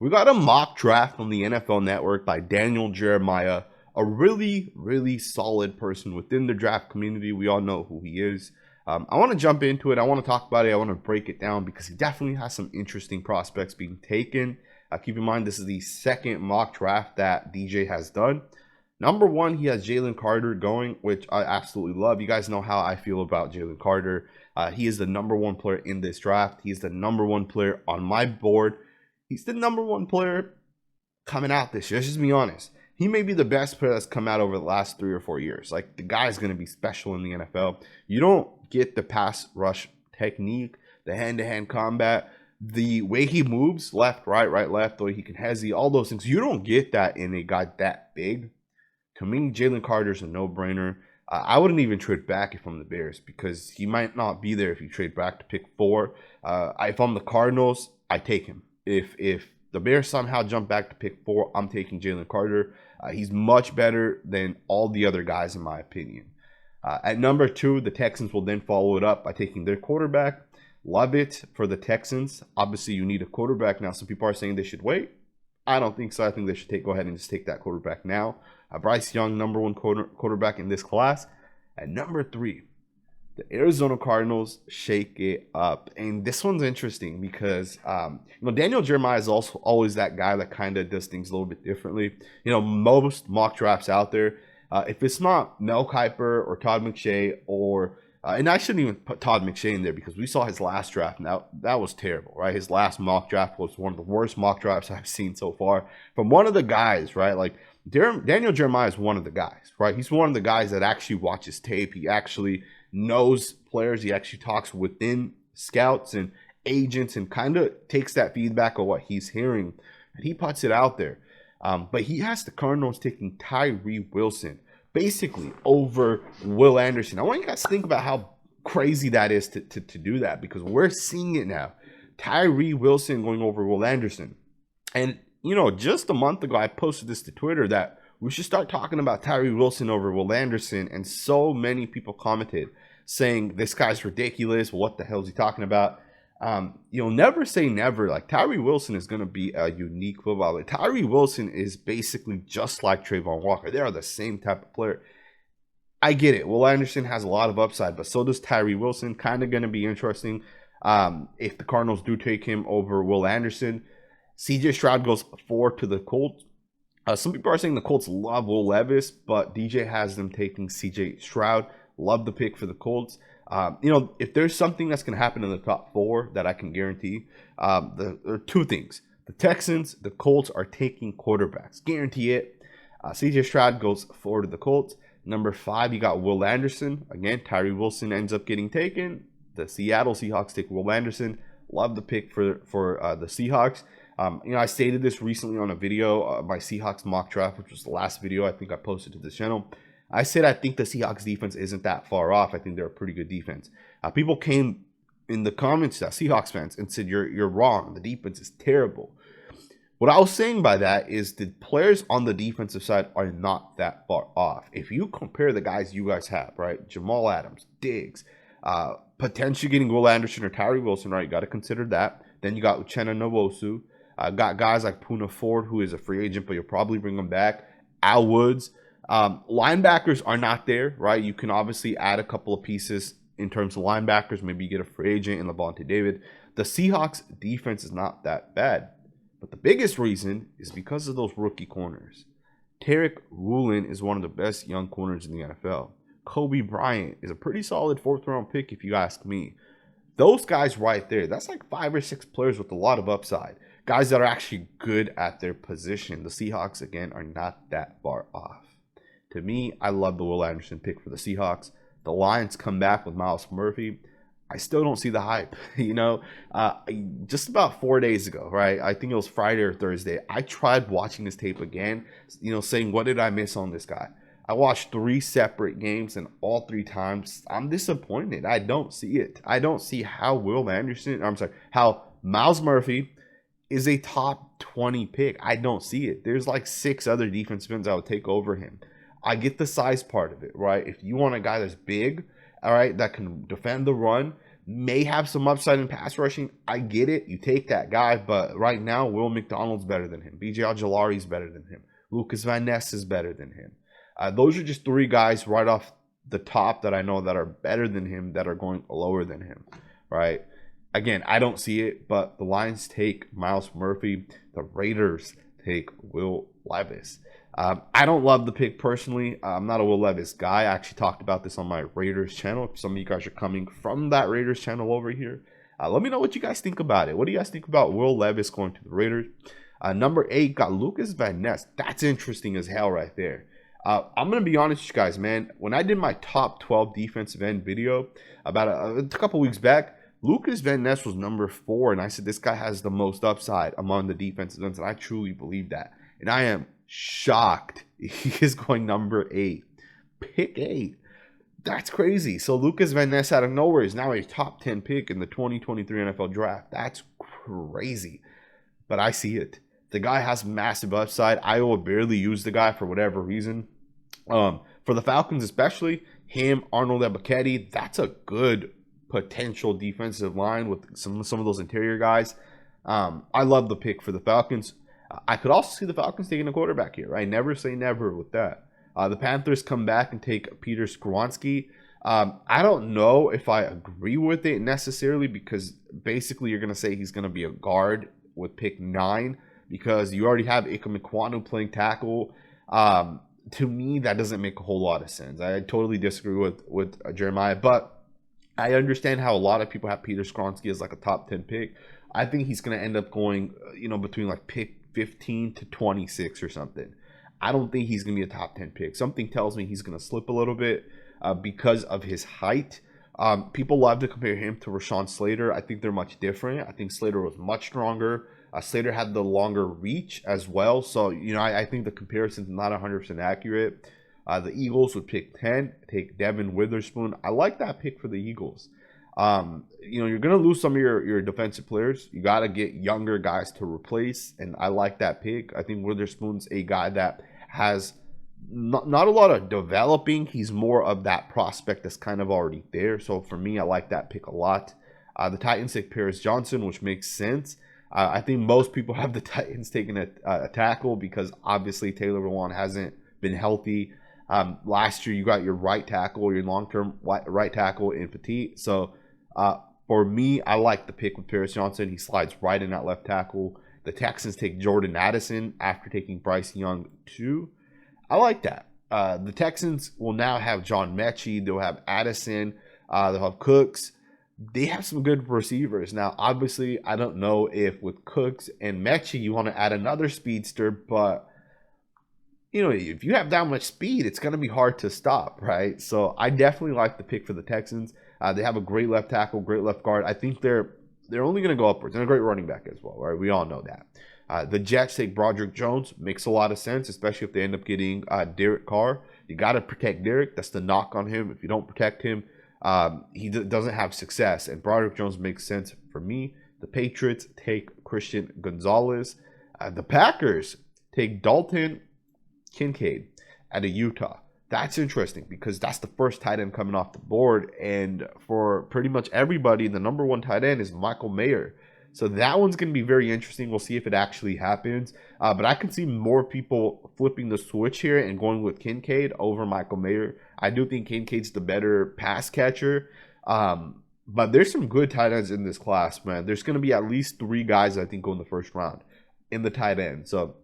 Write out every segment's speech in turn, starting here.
We got a mock draft on the NFL Network by Daniel Jeremiah, a really, really solid person within the draft community. We all know who he is. I want to jump into it. I want to talk about it. I want to break it down because he definitely has some interesting prospects being taken. Keep in mind, this is the second mock draft that DJ has done. Number one, he has Jalen Carter going, which I absolutely love. You guys know how I feel about Jalen Carter. He is the number one player in this draft. He is the number one player on my board. He's the number one player coming out this year. Let's just be honest. He may be the best player that's come out over the last 3 or 4 years. Like, the guy is going to be special in the NFL. You don't get the pass rush technique, the hand-to-hand combat, the way he moves, left, right, left, the way he can hezzy, all those things. You don't get that in a guy that big. To me, Jalen Carter's a no-brainer. I wouldn't even trade back if I'm the Bears because he might not be there if you trade back to pick 4. If I'm the Cardinals, I take him. If the Bears somehow jump back to pick 4, I'm taking Jalen Carter. He's much better than all the other guys, in my opinion. At number 2, the Texans will then follow it up by taking their quarterback. Love it for the Texans. Obviously, you need a quarterback now. Some people are saying they should wait. I don't think so. I think they should go ahead and just take that quarterback now. Bryce Young, number 1 quarterback in this class. At number 3, the Arizona Cardinals shake it up. And this one's interesting because, Daniel Jeremiah is also always that guy that kind of does things a little bit differently. Most mock drafts out there, if it's not Mel Kiper or Todd McShay or, and I shouldn't even put Todd McShay in there because we saw his last draft. Now, that was terrible, right? His last mock draft was one of the worst mock drafts I've seen so far from one of the guys, right? Like, Daniel Jeremiah is one of the guys, right? He's one of the guys that actually watches tape. He actually knows players. He actually talks within scouts and agents and kind of takes that feedback of what he's hearing and he puts it out there. But he has the Cardinals taking Tyree Wilson basically over Will Anderson. I want you guys to think about how crazy that is to do that because we're seeing it now. Tyree Wilson going over Will Anderson. And just a month ago, I posted this to Twitter that we should start talking about Tyree Wilson over Will Anderson. And so many people commented saying, this guy's ridiculous. What the hell is he talking about? Never say never. Like, Tyree Wilson is going to be a unique footballer. Tyree Wilson is basically just like Trayvon Walker. They are the same type of player. I get it. Will Anderson has a lot of upside, but so does Tyree Wilson. Kind of going to be interesting if the Cardinals do take him over Will Anderson. CJ Stroud goes 4 to the Colts. Some people are saying the Colts love Will Levis, but DJ has them taking CJ Stroud. Love the pick for the Colts. If there's something that's going to happen in the top 4 that I can guarantee, there are 2 things. The Texans, the Colts are taking quarterbacks. Guarantee it. CJ Stroud goes 4 to the Colts. Number 5, you got Will Anderson. Again, Tyree Wilson ends up getting taken. The Seattle Seahawks take Will Anderson. Love the pick for the Seahawks. I stated this recently on a video, my Seahawks mock draft, which was the last video I think I posted to the channel. I said I think the Seahawks defense isn't that far off. I think they're a pretty good defense. People came in the comments, Seahawks fans, and said you're wrong. The defense is terrible. What I was saying by that is the players on the defensive side are not that far off. If you compare the guys you guys have, right, Jamal Adams, Diggs, potentially getting Will Anderson or Tyree Wilson, right, you got to consider that. Then you got Uchenna Nwosu. Got guys like Poona Ford, who is a free agent, but you'll probably bring him back. Al Woods. Linebackers are not there, right? You can obviously add a couple of pieces in terms of linebackers. Maybe you get a free agent in Levante David. The Seahawks defense is not that bad. But the biggest reason is because of those rookie corners. Tarek Woolen is one of the best young corners in the NFL. Kobe Bryant is a pretty solid 4th-round pick, if you ask me. Those guys right there, that's like 5 or 6 players with a lot of upside. Guys that are actually good at their position. The Seahawks, again, are not that far off. To me, I love the Will Anderson pick for the Seahawks. The Lions come back with Myles Murphy. I still don't see the hype. Just about 4 days ago, right? I think it was Friday or Thursday. I tried watching this tape again, saying, what did I miss on this guy? I watched 3 separate games, and all 3 times, I'm disappointed. I don't see it. I don't see how how Myles Murphy is a top 20 pick. I don't see it. There's like 6 other defensive ends I would take over him. I get the size part of it, right? If you want a guy that's big, all right, that can defend the run, may have some upside in pass rushing. I get it. You take that guy, but right now, Will McDonald's better than him. BJ Ojulari's better than him. Lucas Van Ness is better than him. Those are just three guys right off the top that I know that are better than him, that are going lower than him, right? Again, I don't see it, but the Lions take Myles Murphy. The Raiders take Will Levis. I don't love the pick personally. I'm not a Will Levis guy. I actually talked about this on my Raiders channel. If some of you guys are coming from that Raiders channel over here, let me know what you guys think about it. What do you guys think about Will Levis going to the Raiders? Number 8 got Lucas Van Ness. That's interesting as hell right there. I'm going to be honest with you guys, man. When I did my top 12 defensive end video about a couple weeks back, Lucas Van Ness was number 4, and I said this guy has the most upside among the defensive ends, and I truly believe that. And I am shocked he is going number 8. Pick 8. That's crazy. So Lucas Van Ness out of nowhere is now a top 10 pick in the 2023 NFL draft. That's crazy. But I see it. The guy has massive upside. Iowa barely used the guy for whatever reason. For the Falcons especially, him, Arnold Ebiketie, that's a good potential defensive line with some of those interior guys. I love the pick for the Falcons. I could also see the Falcons taking a quarterback here, right? Never say never with that. The Panthers come back and take Peter Skronoski. I don't know if I agree with it necessarily, because basically you're going to say he's going to be a guard with pick 9 because you already have Ika Mekwanu playing tackle. To me, that doesn't make a whole lot of sense. I totally disagree with Jeremiah, but I understand how a lot of people have Peter Skronoski as like a top 10 pick. I think he's going to end up going, between like pick 15 to 26 or something. I don't think he's going to be a top 10 pick. Something tells me he's going to slip a little bit because of his height. People love to compare him to Rashawn Slater. I think they're much different. I think Slater was much stronger. Slater had the longer reach as well. So, I think the comparison's not 100% accurate. The Eagles would pick 10, take Devon Witherspoon. I like that pick for the Eagles. You're going to lose some of your defensive players. You got to get younger guys to replace, and I like that pick. I think Witherspoon's a guy that has not a lot of developing. He's more of that prospect that's kind of already there. So for me, I like that pick a lot. The Titans take Paris Johnson, which makes sense. I think most people have the Titans taking a tackle because obviously Taylor Lewan hasn't been healthy. Last year, you got your right tackle, your long-term right tackle in Petit. So for me, I like the pick with Paris Johnson. He slides right in that left tackle. The Texans take Jordan Addison after taking Bryce Young too. I like that. The Texans will now have John Mechie. They'll have Addison. They'll have Cooks. They have some good receivers. Now, obviously, I don't know if with Cooks and Mechie you want to add another speedster, but if you have that much speed, it's going to be hard to stop, right? So I definitely like the pick for the Texans. They have a great left tackle, great left guard. I think they're only going to go upwards, and a great running back as well, right? We all know that. The Jets take Broderick Jones. Makes a lot of sense, especially if they end up getting Derek Carr. You got to protect Derek. That's the knock on him. If you don't protect him, he doesn't have success, and Broderick Jones makes sense for me. The Patriots take Christian Gonzalez. The Packers take Dalton Kincaid out of Utah. That's interesting because that's the first tight end coming off the board, and for pretty much everybody, the number 1 tight end is Michael Mayer. So that one's going to be very interesting. We'll see if it actually happens. But I can see more people flipping the switch here and going with Kincaid over Michael Mayer. I do think Kincaid's the better pass catcher. But there's some good tight ends in this class, man. There's going to be at least 3 guys I think go in the first round in the tight end. So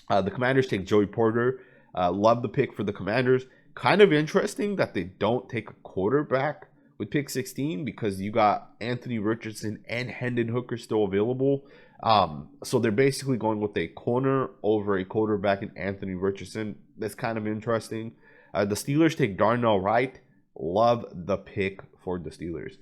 the Commanders take Joey Porter. Love the pick for the Commanders. Kind of interesting that they don't take a quarterback with pick 16 because you got Anthony Richardson and Hendon Hooker still available. So they're basically going with a corner over a quarterback in Anthony Richardson. That's kind of interesting. The Steelers take Darnell Wright. Love the pick for the Steelers.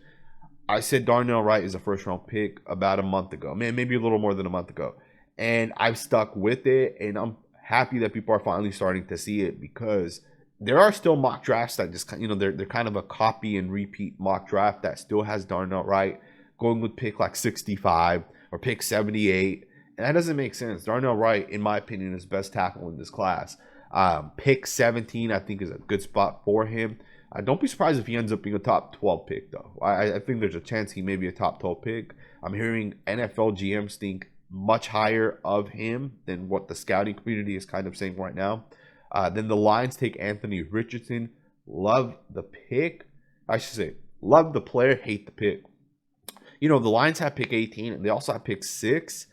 I said Darnell Wright is a first-round pick about a month ago. Man, maybe a little more than a month ago. And I've stuck with it, and I'm happy that people are finally starting to see it because there are still mock drafts that just, they're kind of a copy and repeat mock draft that still has Darnell Wright going with pick like 65 or pick 78. And that doesn't make sense. Darnell Wright, in my opinion, is best tackle in this class. Pick 17, I think, is a good spot for him. Don't be surprised if he ends up being a top 12 pick, though. I think there's a chance he may be a top 12 pick. I'm hearing NFL GMs think much higher of him than what the scouting community is kind of saying right now. Then the Lions take Anthony Richardson. Love the pick. I should say, love the player, hate the pick. The Lions have pick 18, and they also have pick 6.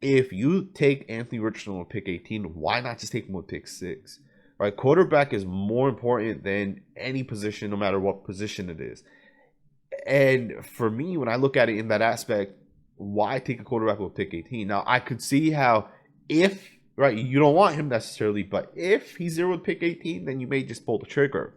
If you take Anthony Richardson with pick 18, why not just take him with pick 6? Right? Quarterback is more important than any position, no matter what position it is. And for me, when I look at it in that aspect, why take a quarterback with pick 18? Now, I could see how right, you don't want him necessarily, but if he's there with pick 18, then you may just pull the trigger.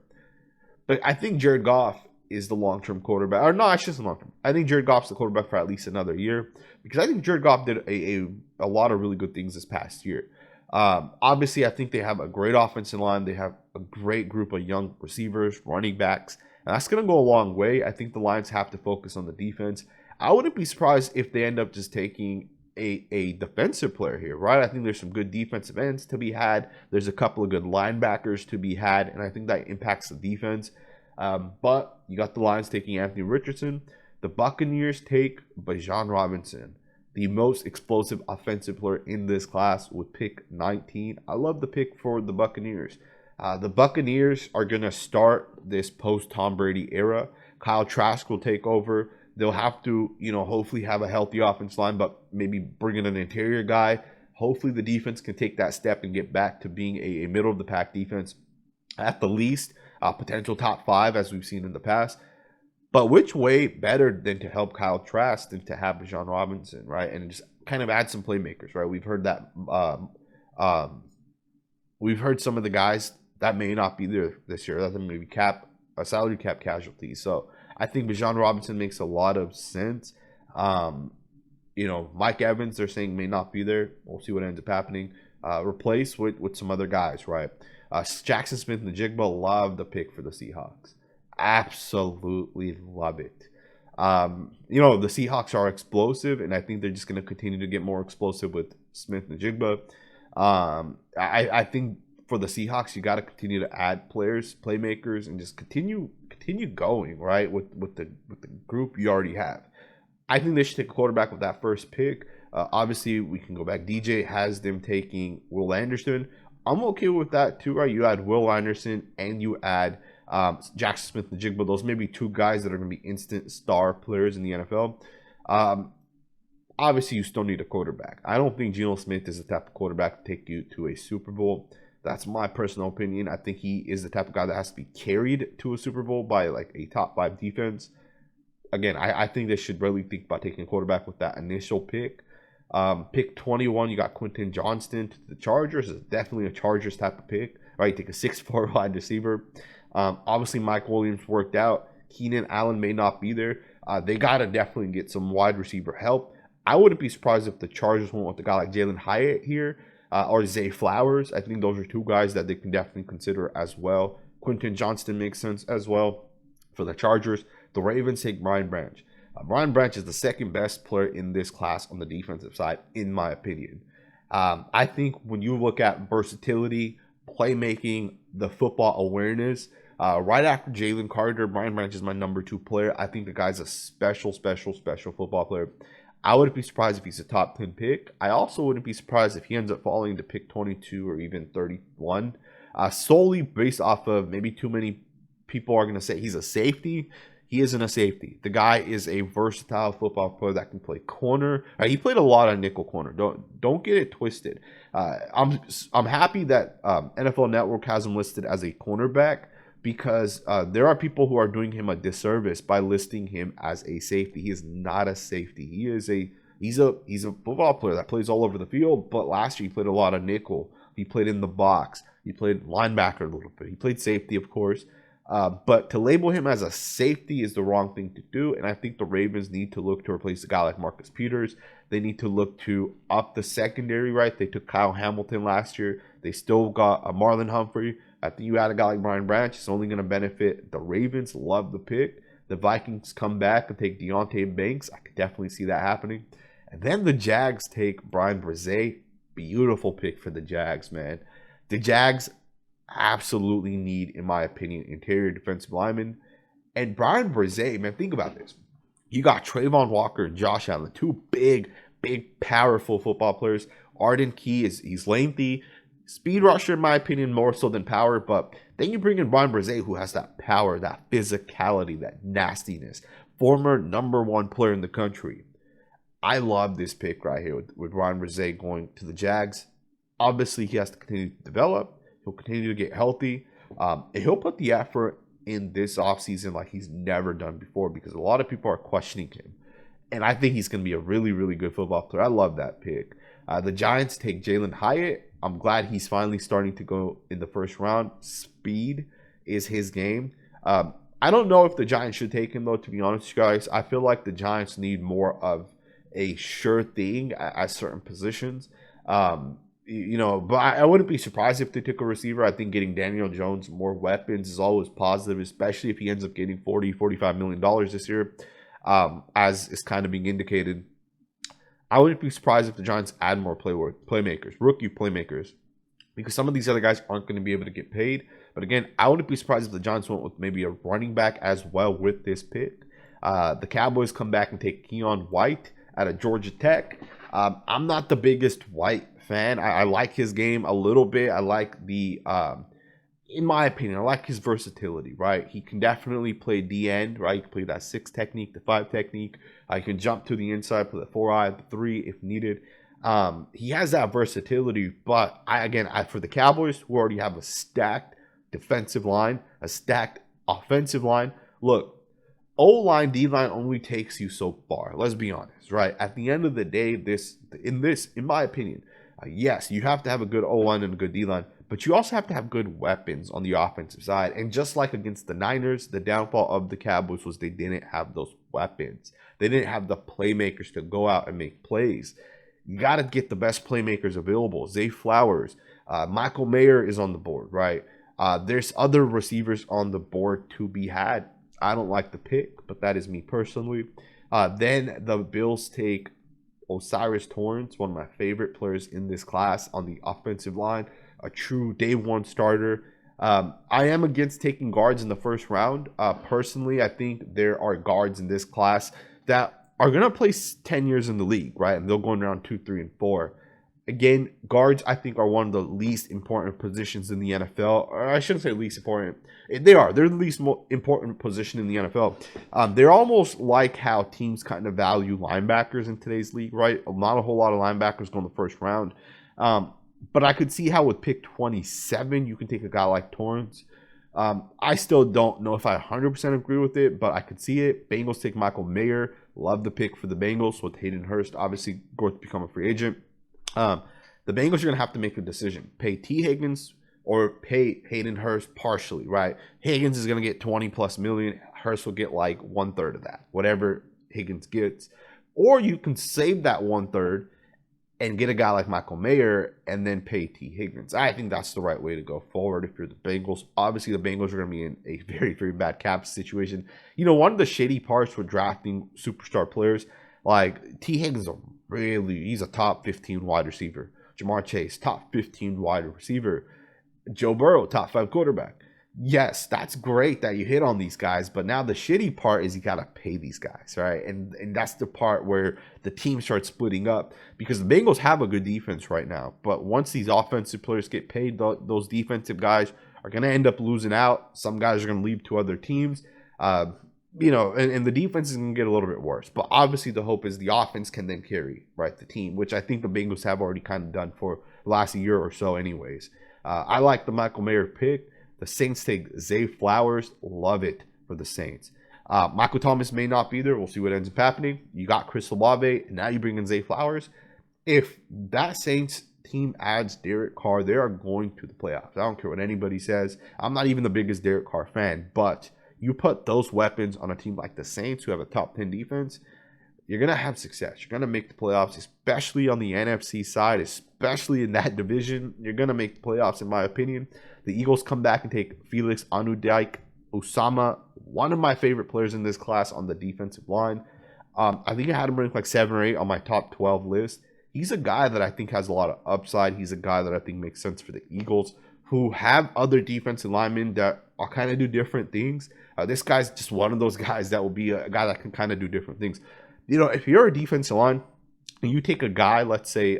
But I think Jared Goff is the long-term quarterback. Or no, I shouldn't say long-term. I think Jared Goff's the quarterback for at least another year, because I think Jared Goff did a lot of really good things this past year. Obviously, I think they have a great offensive line. They have a great group of young receivers, running backs, and that's going to go a long way. I think the Lions have to focus on the defense. I wouldn't be surprised if they end up just taking a defensive player here, right? I think there's some good defensive ends to be had. There's a couple of good linebackers to be had, and I think that impacts the defense. But you got the Lions taking Anthony Richardson. The Buccaneers take Bijan Robinson, the most explosive offensive player in this class, with pick 19. I love the pick for the Buccaneers. The Buccaneers are going to start this post-Tom Brady era. Kyle Trask will take over. They'll have to, hopefully have a healthy offense line, but maybe bring in an interior guy. Hopefully the defense can take that step and get back to being a middle-of-the-pack defense at the least. Potential top 5, as we've seen in the past. But which way better than to help Kyle Trask than to have Bijan Robinson, right? And just kind of add some playmakers, right? We've heard that. We've heard some of the guys that may not be there this year. That may be salary cap casualties. So I think Bijan Robinson makes a lot of sense. Mike Evans, they're saying, may not be there. We'll see what ends up happening. Replace with some other guys, right? Jackson Smith-Njigba, love the pick for the Seahawks. Absolutely love it. The Seahawks are explosive, and I think they're just going to continue to get more explosive with Smith-Njigba. I think for the Seahawks, you got to continue to add players, playmakers, and just continue going, right, with the group you already have. I think they should take a quarterback with that first pick. Obviously, we can go back. DJ has them taking Will Anderson. I'm okay with that too, right? You add Will Anderson and you add Jackson Smith-Njigba. Those may be two guys that are going to be instant star players in the NFL. Obviously, you still need a quarterback. I don't think Geno Smith is the type of quarterback to take you to a Super Bowl. That's my personal opinion. I think he is the type of guy that has to be carried to a Super Bowl by like a top 5 defense. Again, I think they should really think about taking a quarterback with that initial pick. Pick 21, you got Quentin Johnston to the Chargers. It's definitely a Chargers type of pick, right? Take a 6'4" wide receiver. Obviously, Mike Williams worked out. Keenan Allen may not be there. They got to definitely get some wide receiver help. I wouldn't be surprised if the Chargers went with a guy like Jalen Hyatt here or Zay Flowers. I think those are two guys that they can definitely consider as well. Quentin Johnston makes sense as well for the Chargers. The Ravens take Brian Branch. Brian Branch is the second best player in this class on the defensive side, in my opinion. I think when you look at versatility, playmaking, the football awareness, right after Jalen Carter, Brian Branch is my number 2 player. I think the guy's a special football player. I wouldn't be surprised if he's a top 10 pick. I also wouldn't be surprised if he ends up falling to pick 22 or even 31, solely based off of maybe too many people are going to say he's a safety. He isn't a safety. The guy is a versatile football player that can play corner. He played a lot of nickel corner. Don't get it twisted. I'm happy that NFL Network has him listed as a cornerback, because there are people who are doing him a disservice by listing him as a safety. He is not a safety. He's a football player that plays all over the field. But last year he played a lot of nickel. He played in the box. He played linebacker a little bit. He played safety, of course. But to label him as a safety is the wrong thing to do. And I think the Ravens need to look to replace a guy like Marcus Peters. They need to look to up the secondary, right? They took Kyle Hamilton last year. They still got Marlon Humphrey. I think you add a guy like Brian Branch, it's only going to benefit the Ravens. Love the pick. The Vikings come back and take Deontay Banks. I could definitely see that happening. And then the Jags take Brian Brzee. Beautiful pick for the Jags, man. The Jags, absolutely need, in my opinion, interior defensive linemen. And Brian Brzee, man, think about this. You got Trayvon Walker and Josh Allen, two big, powerful football players. Arden Key he's lengthy, speed rusher in my opinion more so than power. But then you bring in Brian Brzee, who has that power, that physicality, that nastiness. Former #1 player in the country. I love this pick right here with Brian Brzee going to the Jags. Obviously, he has to continue to develop. He'll continue to get healthy. And he'll put the effort in this offseason like he's never done before, because a lot of people are questioning him. And I think he's going to be a really good football player. I love that pick. The Giants take Jalen Hyatt. I'm glad he's finally starting to go in the first round. Speed is his game. I don't know if the Giants should take him, though, to be honest, guys. I feel like the Giants need more of a sure thing at certain positions. But I wouldn't be surprised if they took a receiver. I think getting Daniel Jones more weapons is always positive, especially if he ends up getting $40-45 million this year, as is kind of being indicated. I wouldn't be surprised if the Giants add more playmakers, rookie playmakers, because some of these other guys aren't going to be able to get paid. But again, I wouldn't be surprised if the Giants went with maybe a running back as well with this pick. The Cowboys come back and take Keon White out of Georgia Tech. I'm not the biggest White fan. I like his game a little bit. I like in my opinion, I like his versatility, right? He can definitely play D end, right? He can play that 6 technique, the 5 technique. He can jump to the inside, play the 4-eye, the 3 if needed. He has that versatility, but for the Cowboys, who already have a stacked defensive line, a stacked offensive line, look, O-line, D-line only takes you so far. Let's be honest, right? At the end of the day, in my opinion, yes, you have to have a good O-line and a good D-line, but you also have to have good weapons on the offensive side. And just like against the Niners, the downfall of the Cowboys was they didn't have those weapons. They didn't have the playmakers to go out and make plays. You got to get the best playmakers available. Zay Flowers, Michael Mayer is on the board, right? There's other receivers on the board to be had. I don't like the pick, but that is me personally. Then the Bills take Osiris Torrance, one of my favorite players in this class on the offensive line, a true day one starter. I am against taking guards in the first round. Personally, I think there are guards in this class that are going to play 10 years in the league, right? And they'll go in round 2, 3, and 4. Again, guards, I think, are one of the least important positions in the NFL. Or I shouldn't say least important. They are. They're the least important position in the NFL. They're almost like how teams kind of value linebackers in today's league, right? Not a whole lot of linebackers go in the first round. But I could see how with pick 27, you can take a guy like Torrance. I still don't know if I 100% agree with it, but I could see it. Bengals take Michael Mayer. Love the pick for the Bengals with Hayden Hurst, obviously going to become a free agent. The Bengals are going to have to make a decision. Pay T. Higgins or pay Hayden Hurst partially, right? Higgins is going to get 20 plus million. Hurst will get like 1/3 of that, whatever Higgins gets. Or you can save that 1/3 and get a guy like Michael Mayer and then pay T. Higgins. I think that's the right way to go forward if you're the Bengals. Obviously, the Bengals are going to be in a very bad cap situation. You know, one of the shitty parts with drafting superstar players, like T. Higgins, he's a top 15 wide receiver. Jamar Chase, top 15 wide receiver. Joe Burrow, top 5 quarterback. Yes, that's great that you hit on these guys, but now the shitty part is you got to pay these guys, right? And that's the part where the team starts splitting up, because the Bengals have a good defense right now, but once these offensive players get paid, those defensive guys are going to end up losing out. Some guys are going to leave to other teams, and the defense is going to get a little bit worse. But obviously the hope is the offense can then carry, right, the team, which I think the Bengals have already kind of done for the last year or so anyways. I like the Michael Mayer pick. The Saints take Zay Flowers. Love it for the Saints. Michael Thomas may not be there. We'll see what ends up happening. You got Chris Olave, and now you bring in Zay Flowers. If that Saints team adds Derek Carr, they are going to the playoffs. I don't care what anybody says. I'm not even the biggest Derek Carr fan, but you put those weapons on a team like the Saints, who have a top 10 defense, you're going to have success. You're going to make the playoffs, especially on the NFC side, especially in that division. You're going to make the playoffs, in my opinion. The Eagles come back and take Felix Anudike-Uzomah, one of my favorite players in this class on the defensive line. I think I had him ranked like 7 or 8 on my top 12 list. He's a guy that I think has a lot of upside. He's a guy that I think makes sense for the Eagles. who have other defensive linemen that are kind of do different things. This guy's just one of those guys that will be a guy that can kind of do different things. You know, if you're a defensive line and you take a guy, let's say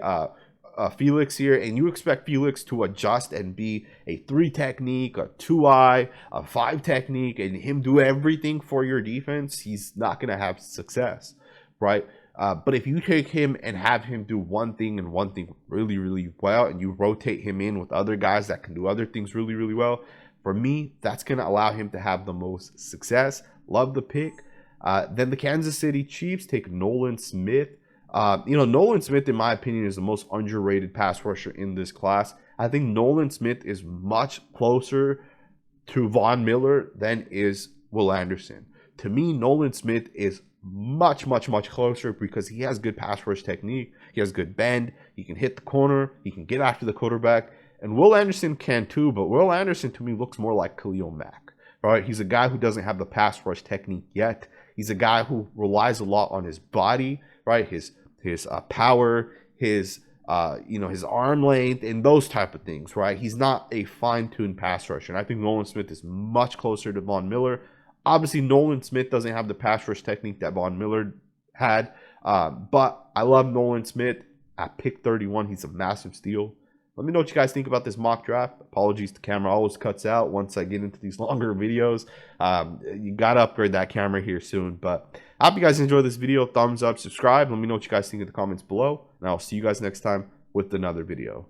Felix here, and you expect Felix to adjust and be a 3 technique, a 2-eye, a 5 technique, and him do everything for your defense, he's not going to have success, right? But if you take him and have him do one thing and one thing really, really well, and you rotate him in with other guys that can do other things really, really well, for me, that's going to allow him to have the most success. Love the pick. Then the Kansas City Chiefs take Nolan Smith. You know, Nolan Smith, in my opinion, is the most underrated pass rusher in this class. I think Nolan Smith is much closer to Von Miller than is Will Anderson. To me, Nolan Smith is much closer because he has good pass rush technique. He has good bend. He can hit the corner. He can get after the quarterback. And Will Anderson can too, but Will Anderson to me looks more like Khalil Mack. Right? He's a guy who doesn't have the pass rush technique yet. He's a guy who relies a lot on his body, right? His power, his his arm length, and those type of things, right? He's not a fine-tuned pass rusher. And I think Nolan Smith is much closer to Von Miller. Obviously, Nolan Smith doesn't have the pass rush technique that Von Miller had, but I love Nolan Smith at pick 31. He's a massive steal. Let me know what you guys think about this mock draft. Apologies, the camera always cuts out once I get into these longer videos. You got to upgrade that camera here soon. But I hope you guys enjoyed this video. Thumbs up, subscribe. Let me know what you guys think in the comments below. And I'll see you guys next time with another video.